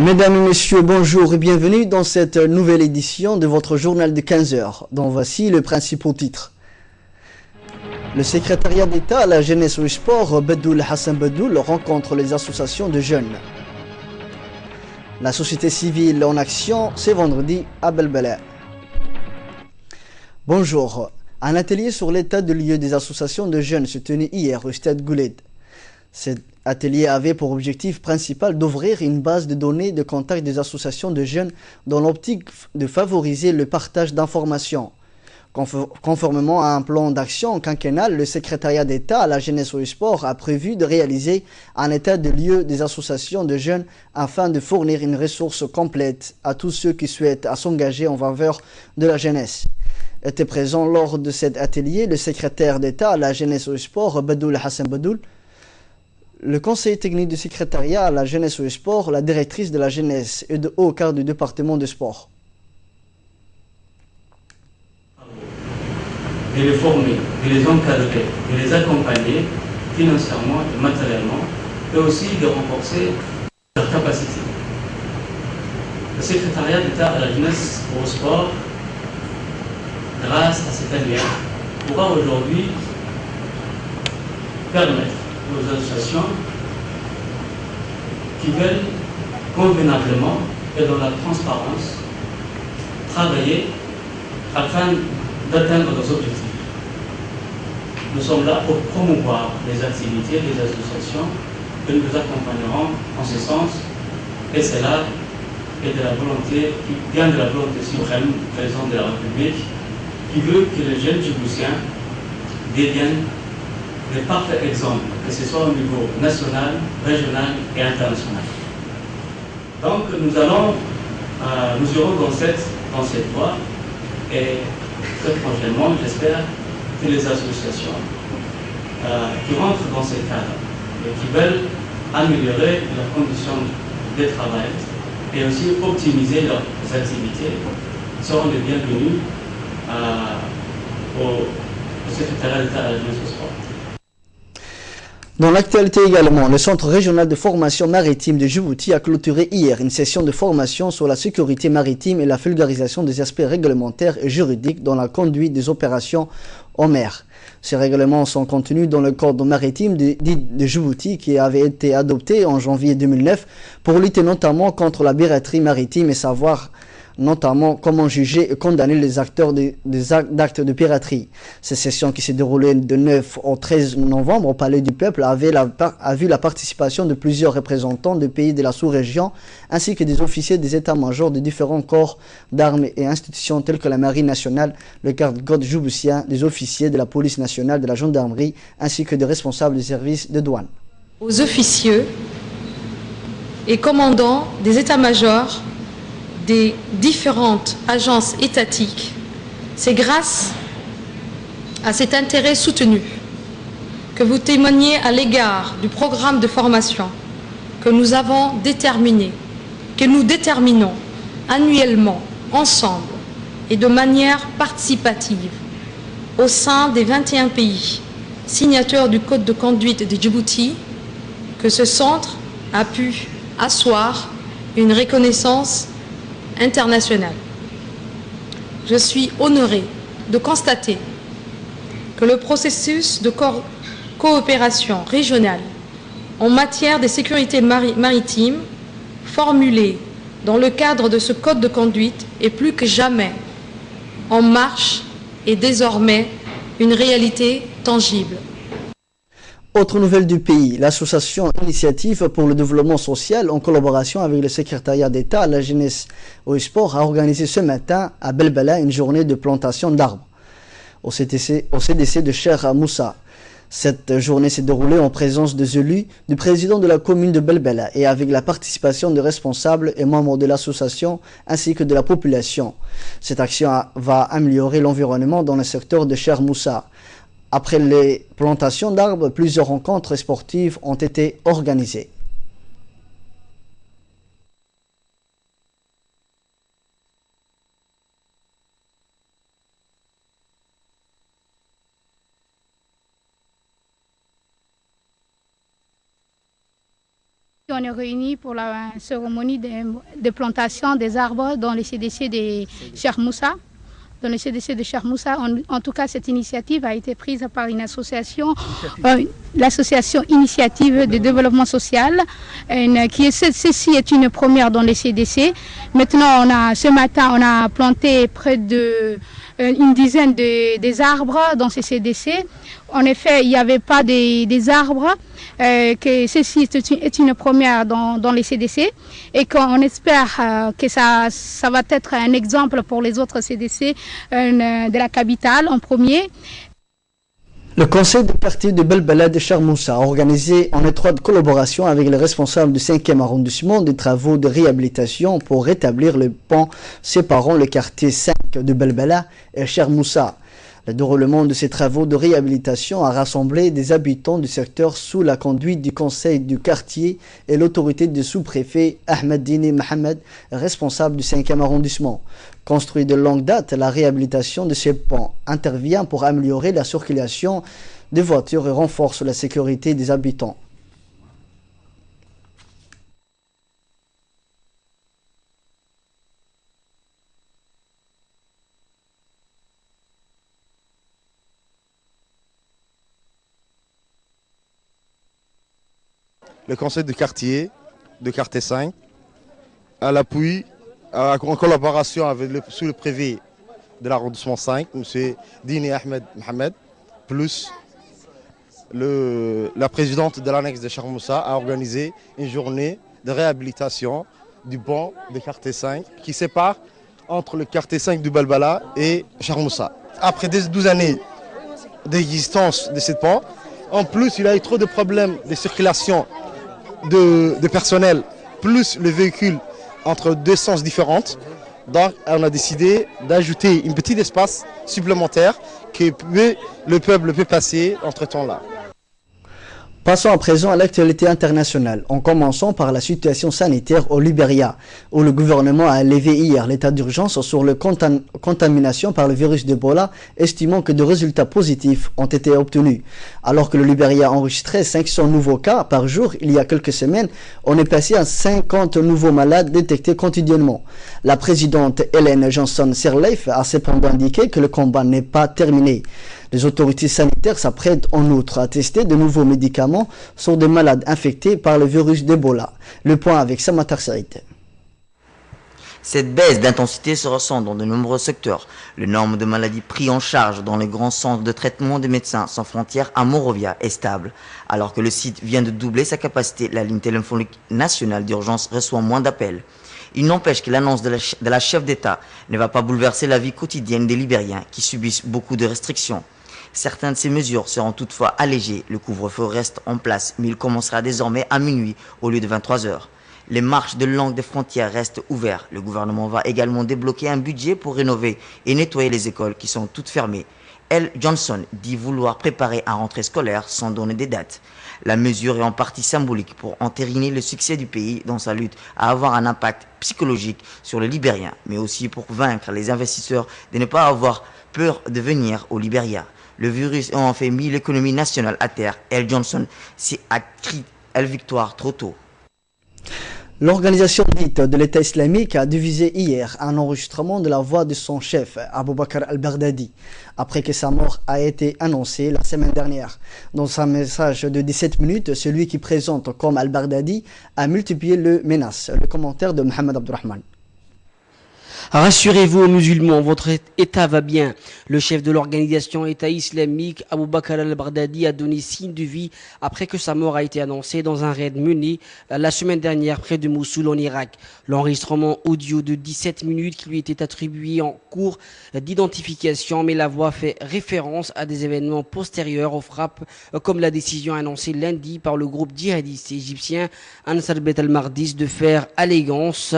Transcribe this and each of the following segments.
Mesdames et messieurs, bonjour et bienvenue dans cette nouvelle édition de votre journal de 15 heures, dont voici les principaux titres. Le secrétariat d'État à la jeunesse et au sport, Bedoul Hassan Bedoul, rencontre les associations de jeunes. La société civile en action, c'est vendredi à Belbela. Bonjour. Un atelier sur l'état de lieu des associations de jeunes se tenait hier au stade Gouled. Cet atelier avait pour objectif principal d'ouvrir une base de données de contact des associations de jeunes dans l'optique de favoriser le partage d'informations. Conformément à un plan d'action quinquennal, le secrétariat d'État à la jeunesse et au sport a prévu de réaliser un état de lieu des associations de jeunes afin de fournir une ressource complète à tous ceux qui souhaitent s'engager en faveur de la jeunesse. Était présent lors de cet atelier le secrétaire d'État à la jeunesse et au sport, Bedoul Hassan Bedoul, le conseiller technique du secrétariat à la jeunesse et au sport, la directrice de la jeunesse et de haut cadre du département de sport. De les former, de les encadrer, de les accompagner financièrement et matériellement, et aussi de renforcer leurs capacités. Le secrétariat d'État à la jeunesse et au sport, grâce à cet allié, pourra aujourd'hui permettre aux associations qui veulent convenablement et dans la transparence travailler afin d'atteindre nos objectifs. Nous sommes là pour promouvoir les activités des associations que nous accompagnerons en ce sens, et cela est de la volonté, qui vient de la volonté suprême du président de la République, qui veut que les jeunes Djiboutiens deviennent des parfaits exemples, que ce soit au niveau national, régional et international. Donc nous irons dans cette voie, et très prochainement, j'espère que les associations qui rentrent dans ce cadre et qui veulent améliorer leurs conditions de travail et aussi optimiser leurs activités seront les bienvenus au secrétariat d'État à la jeunesse et au sport. Dans l'actualité également, le Centre régional de formation maritime de Djibouti a clôturé hier une session de formation sur la sécurité maritime et la vulgarisation des aspects réglementaires et juridiques dans la conduite des opérations en mer. Ces règlements sont contenus dans le Code maritime de Djibouti qui avait été adopté en janvier 2009 pour lutter notamment contre la piraterie maritime et savoir notamment comment juger et condamner les acteurs d'actes de piraterie. Cette session qui s'est déroulée de 9 au 13 novembre au Palais du Peuple a vu la participation de plusieurs représentants de pays de la sous-région ainsi que des officiers des états-majors de différents corps d'armes et institutions telles que la Marine nationale, le garde-côte djiboutien, des officiers de la police nationale, de la gendarmerie ainsi que des responsables des services de douane. Aux officiers et commandants des états-majors des différentes agences étatiques, c'est grâce à cet intérêt soutenu que vous témoignez à l'égard du programme de formation que nous avons déterminé, que nous déterminons annuellement, ensemble et de manière participative au sein des 21 pays signataires du Code de conduite de Djibouti, que ce centre a pu asseoir une reconnaissance internationale. Je suis honoré de constater que le processus de coopération régionale en matière de sécurité maritime formulé dans le cadre de ce code de conduite est plus que jamais en marche et désormais une réalité tangible. Autre nouvelle du pays, l'association Initiative pour le développement social, en collaboration avec le secrétariat d'État à la jeunesse et au sport, a organisé ce matin à Belbela une journée de plantation d'arbres au CDC de Cheikh Moussa. Cette journée s'est déroulée en présence des élus, du président de la commune de Belbela et avec la participation de responsables et membres de l'association ainsi que de la population. Cette action va améliorer l'environnement dans le secteur de Cheikh Moussa. Après les plantations d'arbres, plusieurs rencontres sportives ont été organisées. On est réunis pour la cérémonie de plantation des arbres dans le CDC de Cheikh Moussa. Dans le CDC de Cheikh Moussa, en tout cas, cette initiative a été prise par une association, l'association Initiative de Développement Social, ceci est une première dans le CDC. Maintenant, ce matin, on a planté près une dizaine des arbres dans ces CDC. En effet, il n'y avait pas des arbres, que ceci est une première dans les CDC et qu'on espère que ça va être un exemple pour les autres CDC de la capitale en premier. Le conseil de quartier de Belbela de Cheikh Moussa a organisé en étroite collaboration avec les responsables du 5e arrondissement des travaux de réhabilitation pour rétablir le pont séparant le quartier 5 de Belbela et Cheikh Moussa. Le déroulement de ces travaux de réhabilitation a rassemblé des habitants du secteur sous la conduite du conseil du quartier et l'autorité du sous-préfet Ahmed Dini Mohamed, responsable du 5e arrondissement. Construit de longue date, la réhabilitation de ces ponts intervient pour améliorer la circulation des voitures et renforce la sécurité des habitants. Le conseil de quartier 5, à l'appui, en collaboration avec le sous-préfet de l'arrondissement 5, M. Dini Ahmed Mohamed, plus la présidente de l'annexe de Cheikh Moussa, a organisé une journée de réhabilitation du pont de quartier 5 qui sépare entre le quartier 5 du Balbala et Cheikh Moussa. Après 12 années d'existence de ce pont, en plus il a eu trop de problèmes de circulation de personnel, plus le véhicule entre deux sens différents. Donc on a décidé d'ajouter un petit espace supplémentaire que le peuple peut passer entre temps là. Passons à présent à l'actualité internationale, en commençant par la situation sanitaire au Libéria, où le gouvernement a levé hier l'état d'urgence sur la contamination par le virus d'Ebola, estimant que des résultats positifs ont été obtenus. Alors que le Libéria a enregistré 500 nouveaux cas par jour il y a quelques semaines, on est passé à 50 nouveaux malades détectés quotidiennement. La présidente Ellen Johnson Sirleaf a cependant indiqué que le combat n'est pas terminé. Les autorités sanitaires s'apprêtent en outre à tester de nouveaux médicaments sur des malades infectés par le virus d'Ebola. Le point avec Samatar Saïd. Cette baisse d'intensité se ressent dans de nombreux secteurs. Le nombre de maladies pris en charge dans les grands centres de traitement des médecins sans frontières à Monrovia est stable. Alors que le site vient de doubler sa capacité, la ligne téléphonique nationale d'urgence reçoit moins d'appels. Il n'empêche que l'annonce de la chef d'État ne va pas bouleverser la vie quotidienne des Libériens qui subissent beaucoup de restrictions. Certaines de ces mesures seront toutefois allégées. Le couvre-feu reste en place, mais il commencera désormais à minuit au lieu de 23 h. Les marches de langue des frontières restent ouvertes. Le gouvernement va également débloquer un budget pour rénover et nettoyer les écoles qui sont toutes fermées. Elle, Johnson, dit vouloir préparer un rentrée scolaire sans donner des dates. La mesure est en partie symbolique pour entériner le succès du pays dans sa lutte à avoir un impact psychologique sur les Libériens, mais aussi pour vaincre les investisseurs de ne pas avoir peur de venir au Libéria. Le virus a en fait mis l'économie nationale à terre. Elle, Johnson, s'est écrit elle victoire trop tôt. L'organisation dite de l'État islamique a diffusé hier un enregistrement de la voix de son chef, Abou Bakr al-Baghdadi, après que sa mort a été annoncée la semaine dernière. Dans un message de 17 minutes, celui qui présente comme al-Baghdadi a multiplié le menace. Le commentaire de Mohamed Abdurrahman. Rassurez-vous, musulmans, votre État va bien. Le chef de l'organisation État islamique, Abou Bakr al-Baghdadi, a donné signe de vie après que sa mort a été annoncée dans un raid mené la semaine dernière près de Mossoul en Irak. L'enregistrement audio de 17 minutes qui lui était attribué en cours d'identification, mais la voix fait référence à des événements postérieurs aux frappes, comme la décision annoncée lundi par le groupe djihadiste égyptien Ansar Bet al-Mardis de faire allégeance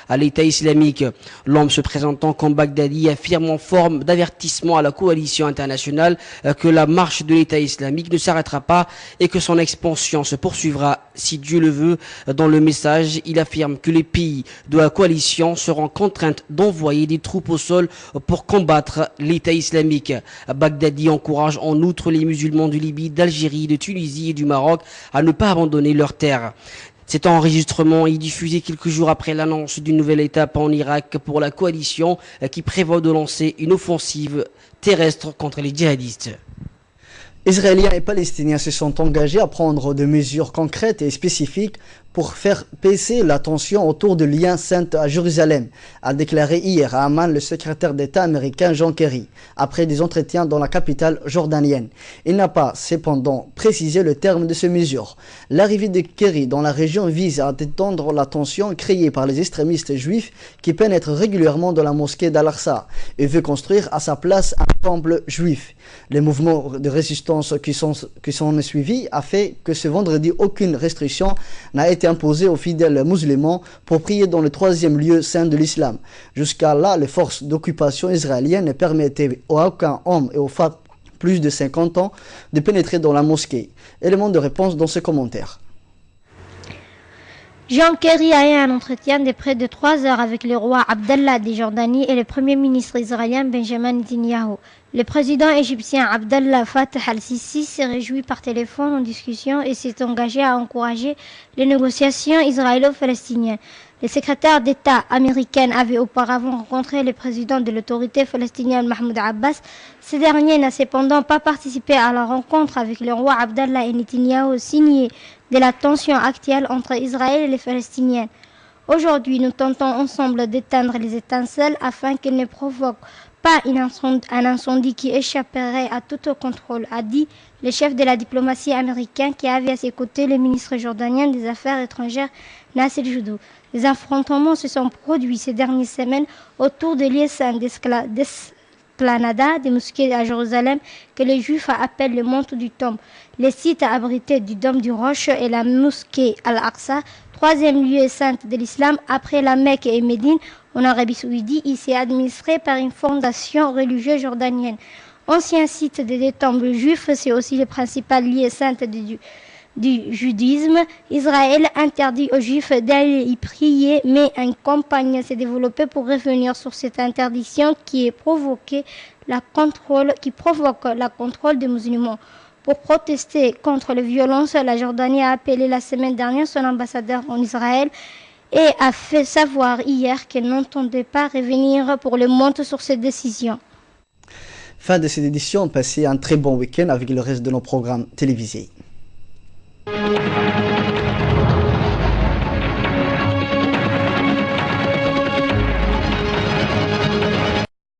à l'État islamique. L'homme se présentant comme Baghdadi affirme en forme d'avertissement à la coalition internationale que la marche de l'État islamique ne s'arrêtera pas et que son expansion se poursuivra si Dieu le veut. Dans le message, il affirme que les pays de la coalition seront contraintes d'envoyer des troupes au sol pour combattre l'État islamique. Baghdadi encourage en outre les musulmans de Libye, d'Algérie, de Tunisie et du Maroc à ne pas abandonner leurs terres. Cet enregistrement est diffusé quelques jours après l'annonce d'une nouvelle étape en Irak pour la coalition qui prévoit de lancer une offensive terrestre contre les djihadistes. Israéliens et Palestiniens se sont engagés à prendre des mesures concrètes et spécifiques pour faire baisser la tension autour du lien saint à Jérusalem, a déclaré hier à Amman le secrétaire d'État américain John Kerry, après des entretiens dans la capitale jordanienne. Il n'a pas cependant précisé le terme de ces mesures. L'arrivée de Kerry dans la région vise à détendre la tension créée par les extrémistes juifs qui pénètrent régulièrement dans la mosquée d'Al-Aqsa et veut construire à sa place un temple juif. Les mouvements de résistance qui sont suivis a fait que ce vendredi aucune restriction n'a été imposée aux fidèles musulmans pour prier dans le troisième lieu saint de l'islam. Jusqu'à là, les forces d'occupation israéliennes ne permettaient à aucun homme et aux femmes plus de 50 ans de pénétrer dans la mosquée. Élément de réponse dans ce commentaire. John Kerry a eu un entretien de près de 3 heures avec le roi Abdallah de Jordanie et le premier ministre israélien Benjamin Netanyahu. Le président égyptien Abdallah Fattah al-Sisi s'est réjoui par téléphone en discussion et s'est engagé à encourager les négociations israélo-palestiniennes. Le secrétaire d'État américain avait auparavant rencontré le président de l'autorité palestinienne Mahmoud Abbas. Ce dernier n'a cependant pas participé à la rencontre avec le roi Abdallah et Netanyahu, signée de la tension actuelle entre Israël et les Palestiniens. Aujourd'hui, nous tentons ensemble d'éteindre les étincelles afin qu'elles ne provoquent pas un incendie qui échapperait à tout contrôle, a dit le chef de la diplomatie américaine qui avait à ses côtés le ministre jordanien des Affaires étrangères Nasser Joudou. Les affrontements se sont produits ces dernières semaines autour des lieux saints d'Esplanada, des mosquées à Jérusalem, que les Juifs appellent le mont du Tombe. Les sites abrités du Dôme du Roche et la mosquée Al-Aqsa, troisième lieu saint de l'islam après la Mecque et Médine, en Arabie Saoudite, ici administré par une fondation religieuse jordanienne. Ancien site des temples juifs, c'est aussi le principal lieu saint du judaïsme. Israël interdit aux Juifs d'aller y prier, mais une campagne s'est développée pour revenir sur cette interdiction qui provoque la contrôle des musulmans. Pour protester contre les violences, la Jordanie a appelé la semaine dernière son ambassadeur en Israël et a fait savoir hier qu'elle n'entendait pas revenir pour le moment sur cette décision. Fin de cette édition, passez un très bon week-end avec le reste de nos programmes télévisés.